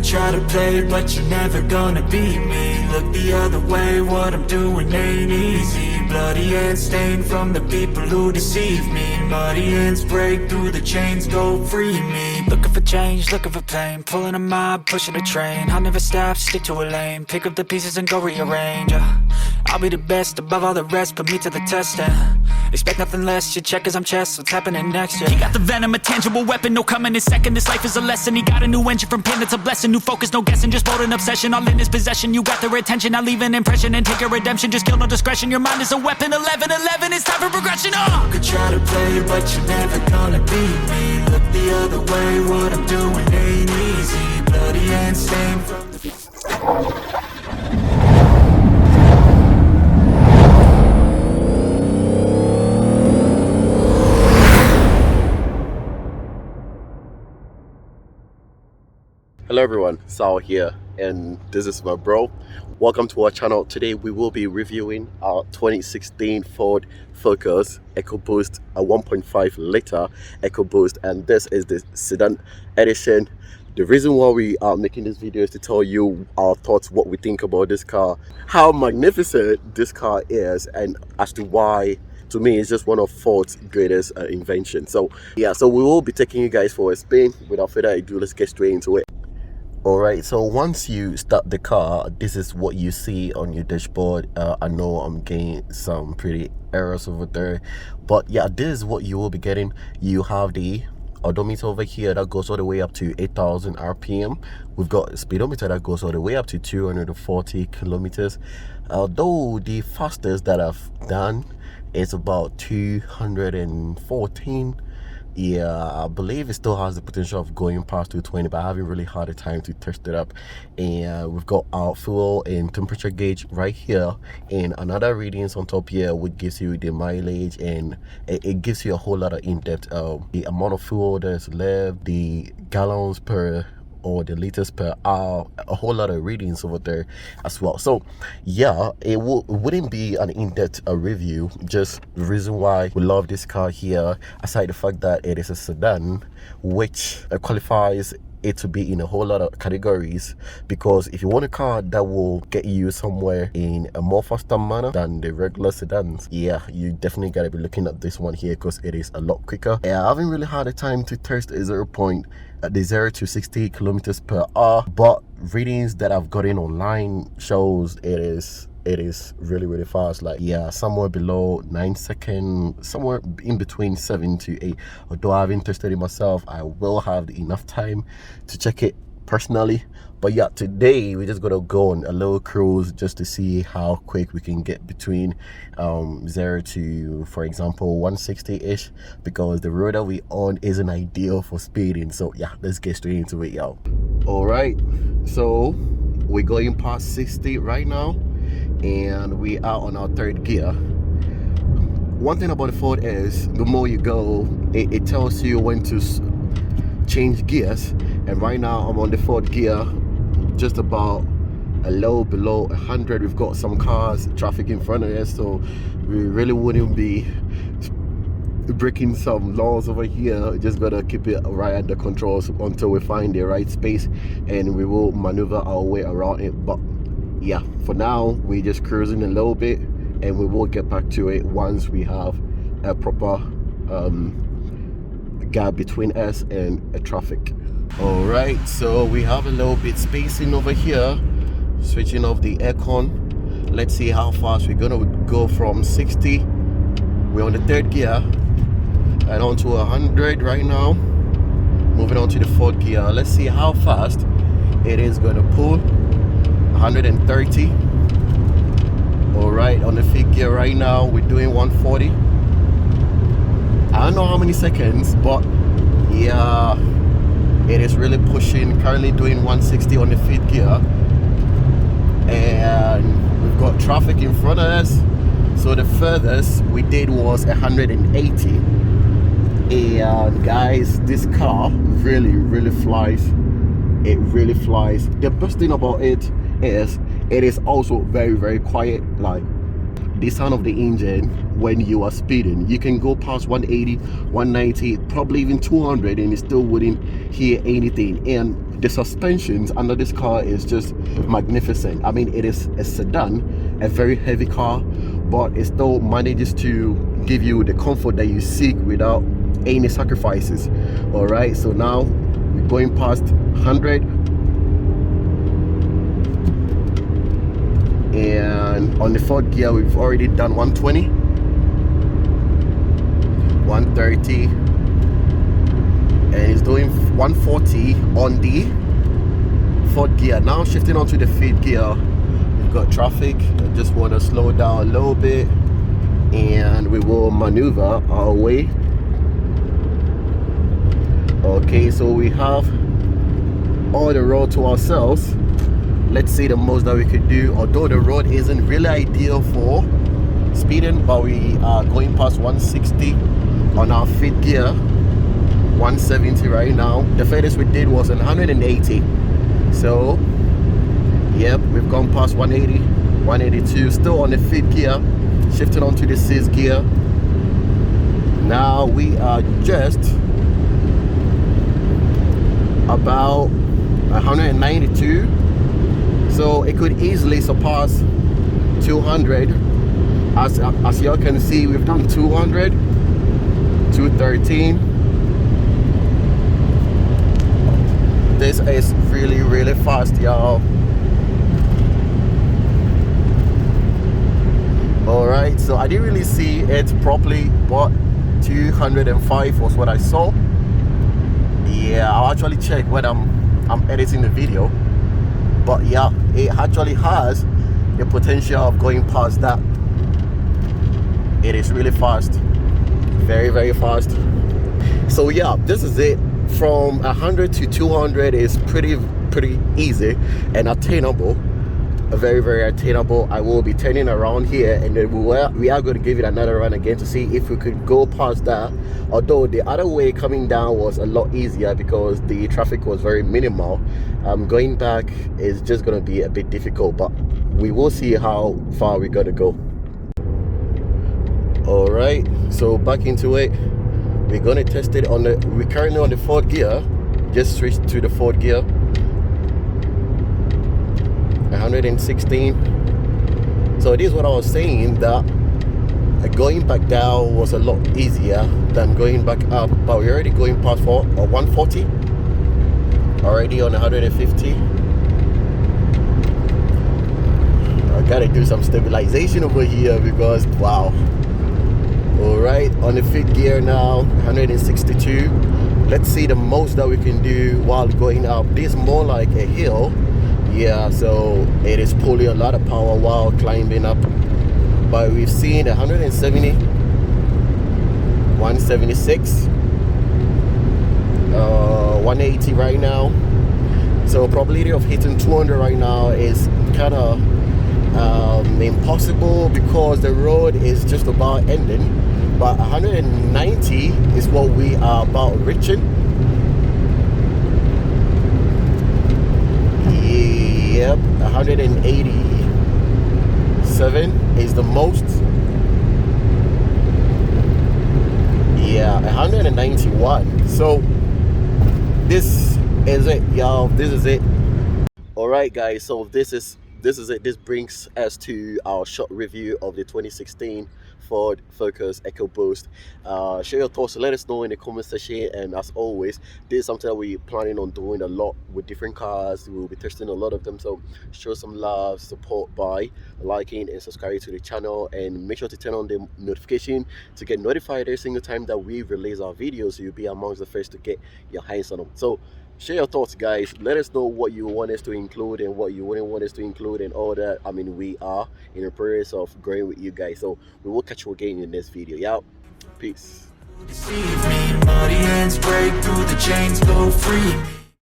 could try to play, but you're never gonna beat me. Look the other way, what I'm doing ain't easy. Bloody hands stained from the people who deceive me. Muddy hands break through the chains, go free me. Looking for change, looking for pain, pulling a mob, pushing a train. I'll never stop, stick to a lane, pick up the pieces and go rearrange. I'll be the best above all the rest, put me to the test and expect nothing less. Your check as I'm chess, what's happening next? Yeah. He got the venom, a tangible weapon, no coming in second. This life is a lesson. He got a new engine from pain, it's a blessing. New focus, no guessing, just bold and obsession. All in his possession, you got their attention. I'll leave an impression and take a redemption. Just kill no discretion. Your mind is a weapon. 11-11, it's time for progression. You could try to play, but you're never gonna beat me. Look the other way, what I'm doing ain't easy. Bloody hands stained from the... Hello everyone, Sal here, and this is my bro. Welcome to our channel. Today we will be reviewing our 2016 Ford Focus EcoBoost, a 1.5 litre EcoBoost, and this is the sedan edition. The reason why we are making this video is to tell you our thoughts, what we think about this car, how magnificent this car is, and as to why to me it's just one of Ford's greatest inventions. So yeah, so we will be taking you guys for a spin. Without further ado, let's get straight into it. Alright, so once you start the car, this is what you see on your dashboard. I know I'm getting some pretty errors over there, but yeah, this is what you will be getting. You have the odometer over here that goes all the way up to 8,000 RPM. We've got a speedometer that goes all the way up to 240 kilometers. Although the fastest that I've done is about 214. Yeah, I believe it still has the potential of going past 220, but I haven't really had the time to test it up. And we've got our fuel and temperature gauge right here, and another readings on top here, which gives you the mileage, and it gives you a whole lot of in-depth the amount of fuel that's left, the gallons per or the liters per hour, a whole lot of readings over there as well. So yeah, it wouldn't be an in-depth review. Just the reason why we love this car here, aside the fact that it is a sedan, which qualifies it to be in a whole lot of categories, because if you want a car that will get you somewhere in a more faster manner than the regular sedans, yeah, you definitely got to be looking at this one here, because it is a lot quicker. I haven't really had the time to test a 0 to 60 kilometers per hour, but readings that I've gotten online shows it is really fast. Like, yeah, somewhere below 9 seconds, somewhere in between 7 to 8. Although I haven't tested it myself, I will have enough time to check it personally. But yeah, today we're just gonna go on a little cruise just to see how quick we can get between 0 to, for example, 160-ish, because the road that we on isn't ideal for speeding. So yeah, let's get straight into it, y'all. All right, so we're going past 60 right now, and we are on our third gear. One thing about the Ford is the more you go, it tells you when to change gears, and right now I'm on the fourth gear, just about a little below 100. We've got some cars, traffic in front of us, so we really wouldn't be breaking some laws over here. Just gotta keep it right under control until we find the right space, and we will maneuver our way around it. But yeah, for now we're just cruising a little bit, and we will get back to it once we have a proper gap between us and traffic. All right, so we have a little bit spacing over here. Switching off the aircon. Let's see how fast we're gonna go from 60. We're on the third gear and on to 100 right now. Moving on to the fourth gear. Let's see how fast it is gonna pull. 130. All right, on the fifth gear right now, we're doing 140. I don't know how many seconds, but yeah, it is really pushing. Currently doing 160 on the fifth gear, and we've got traffic in front of us. So the furthest we did was 180. And guys, this car really flies. It really flies. The best thing about it is also very quiet. Like, the sound of the engine when you are speeding. You can go past 180, 190, probably even 200, and you still wouldn't hear anything. And the suspensions under this car is just magnificent. I mean, it is a sedan, a very heavy car, but it still manages to give you the comfort that you seek without any sacrifices. All right, so now we're going past 100, and on the fourth gear we've already done 120, 130, and it's doing 140 on the fourth gear. Now shifting onto the fifth gear, we've got traffic. I just want to slow down a little bit and we will maneuver our way. Okay, so we have all the road to ourselves. Let's see the most that we could do, although the road isn't really ideal for speeding, but we are going past 160 on our fifth gear, 170 right now. The furthest we did was 180, so yep, we've gone past 180, 182, still on the fifth gear, shifting onto the sixth gear. Now we are just about 192, so it could easily surpass 200. As y'all can see, we've done 200, 213. This is really fast, y'all. All right, so I didn't really see it properly, but 205 was what I saw. Yeah, I'll actually check when I'm editing the video, but yeah, it actually has the potential of going past that. It is really fast, very fast. So yeah, this is it. From 100 to 200 is pretty easy and attainable, very attainable. I will be turning around here, and then we are going to give it another run again to see if we could go past that. Although the other way coming down was a lot easier because the traffic was very minimal. Going back is just going to be a bit difficult, but we will see how far we're going to go. All right, so back into it. We're going to test it on we're currently on the fourth gear. Just switched to the fourth gear. 116. So this is what I was saying, that going back down was a lot easier than going back up, but we're already going past 140 already on 150. I gotta do some stabilization over here because wow. All right, on the fifth gear now, 162. Let's see the most that we can do while going up. This is more like a hill. Yeah, so it is pulling a lot of power while climbing up. But we've seen 170, 176, 180 right now. So probability of hitting 200 right now is kind of impossible because the road is just about ending. But 190 is what we are about reaching. Yep, 187 is the most. Yeah, 191. So this is it, y'all. This is it. All right, guys. So this is it. This brings us to our short review of the 2016 Ford Focus EcoBoost. Share your thoughts, let us know in the comment section, and as always, this is something that we're planning on doing a lot with different cars. We'll be testing a lot of them, so show some love, support by liking and subscribing to the channel, and make sure to turn on the notification to get notified every single time that we release our videos, so you'll be amongst the first to get your hands on them. So share your thoughts, guys. Let us know what you want us to include and what you wouldn't want us to include and all that. I mean, we are in the process of growing with you guys, so we will catch you again in this video. Yeah, peace. Deceive me, muddy hands break through the chains, go free.